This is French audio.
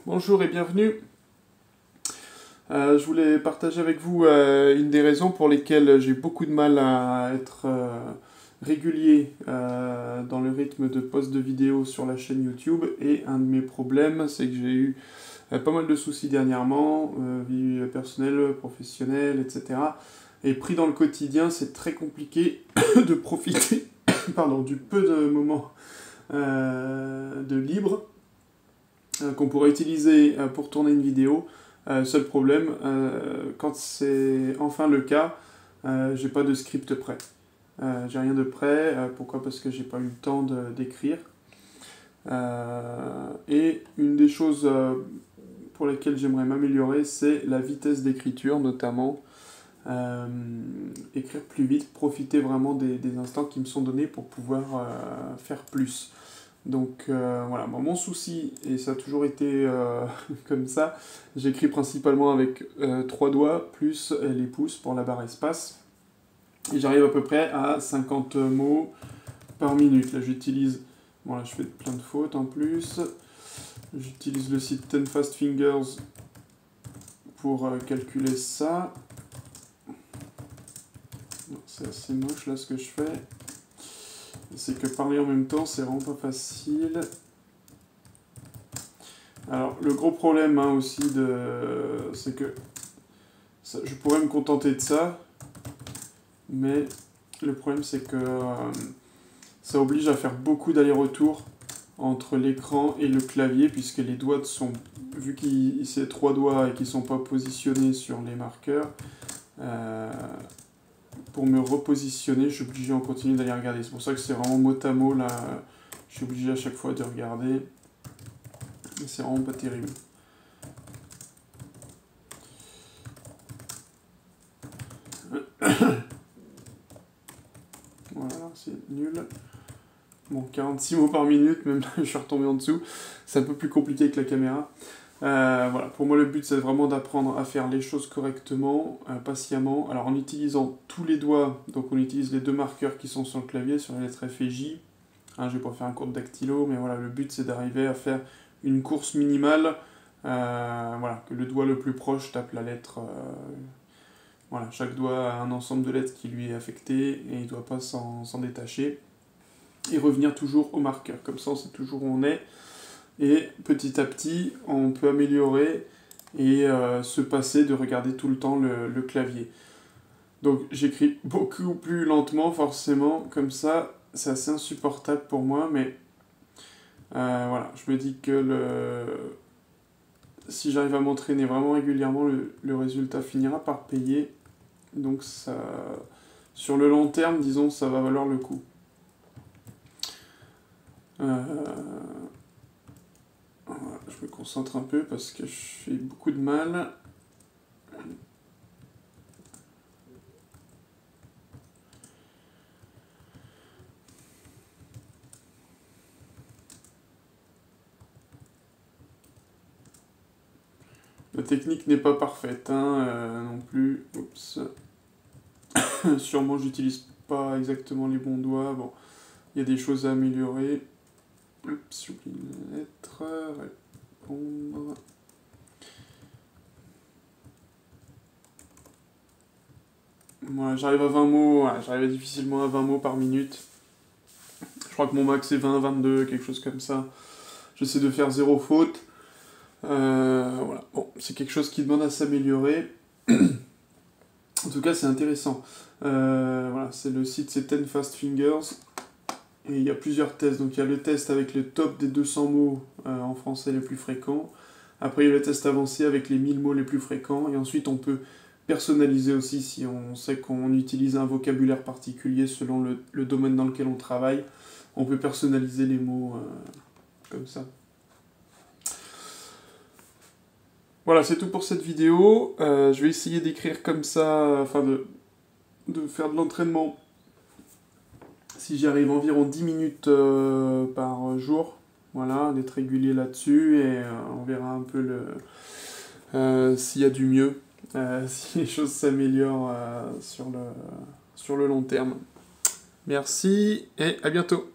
Bonjour et bienvenue. Je voulais partager avec vous une des raisons pour lesquelles j'ai beaucoup de mal à être régulier dans le rythme de poste de vidéos sur la chaîne YouTube. Et un de mes problèmes, c'est que j'ai eu pas mal de soucis dernièrement, vie personnelle, professionnelle, etc. Et pris dans le quotidien, c'est très compliqué de profiter pardon, du peu de moments de libre qu'on pourrait utiliser pour tourner une vidéo. Seul problème, quand c'est enfin le cas, j'ai pas de script prêt. J'ai rien de prêt. Pourquoi? Parce que j'ai pas eu le temps d'écrire. Et une des choses pour lesquelles j'aimerais m'améliorer, c'est la vitesse d'écriture, notamment. Écrire plus vite, profiter vraiment des instants qui me sont donnés pour pouvoir faire plus. Donc voilà, bon, mon souci, et ça a toujours été comme ça, j'écris principalement avec 3 doigts plus les pouces pour la barre espace. Et j'arrive à peu près à 50 mots par minute. Là j'utilise, bon là je fais plein de fautes en plus, j'utilise le site 10 Fast Fingers pour calculer ça. C'est assez moche là ce que je fais. C'est que parler en même temps, c'est vraiment pas facile. Alors, le gros problème aussi, c'est que je pourrais me contenter de ça, mais le problème c'est que ça oblige à faire beaucoup d'allers-retours entre l'écran et le clavier, puisque les doigts sont, vu que c'est 3 doigts et qu'ils ne sont pas positionnés sur les marqueurs, pour me repositionner, je suis obligé en continu d'aller regarder. C'est pour ça que c'est vraiment mot à mot, là, je suis obligé à chaque fois de regarder. C'est vraiment pas terrible. Voilà, c'est nul. Bon, 46 mots par minute, même là, je suis retombé en dessous. C'est un peu plus compliqué que la caméra. Voilà, pour moi le but c'est vraiment d'apprendre à faire les choses correctement, patiemment, alors en utilisant tous les doigts, donc on utilise les deux marqueurs qui sont sur le clavier, sur les lettres F et J, hein, je vais pas faire un cours de dactylo, mais voilà, le but c'est d'arriver à faire une course minimale, voilà, que le doigt le plus proche tape la lettre, voilà, chaque doigt a un ensemble de lettres qui lui est affecté, et il ne doit pas s'en détacher, et revenir toujours au marqueur, comme ça on sait toujours où on est. Et petit à petit, on peut améliorer et se passer de regarder tout le temps le clavier. Donc j'écris beaucoup plus lentement, forcément, comme ça, c'est assez insupportable pour moi, mais voilà, je me dis que si j'arrive à m'entraîner vraiment régulièrement, le résultat finira par payer. Donc ça, sur le long terme, disons, ça va valoir le coup. Voilà, je me concentre un peu parce que je fais beaucoup de mal. La technique n'est pas parfaite, hein, non plus. Oups. Sûrement, j'utilise pas exactement les bons doigts. Bon, il y a des choses à améliorer. Oups, j'oublie une lettre. Répondre. Voilà, j'arrive à 20 mots. Voilà, j'arrive difficilement à 20 mots par minute. Je crois que mon max est 20, 22, quelque chose comme ça. J'essaie de faire 0 faute. Voilà, bon, c'est quelque chose qui demande à s'améliorer. En tout cas, c'est intéressant. Voilà, c'est le site, c'est 10 Fast Fingers. Et il y a plusieurs tests. Donc il y a le test avec le top des 200 mots en français les plus fréquents. Après, il y a le test avancé avec les 1000 mots les plus fréquents. Et ensuite, on peut personnaliser aussi si on sait qu'on utilise un vocabulaire particulier selon le domaine dans lequel on travaille. On peut personnaliser les mots comme ça. Voilà, c'est tout pour cette vidéo. Je vais essayer d'écrire comme ça, enfin de faire de l'entraînement. Si j'y arrive environ 10 minutes par jour, voilà, d'être régulier là-dessus, et on verra un peu s'il y a du mieux, si les choses s'améliorent sur le long terme. Merci et à bientôt.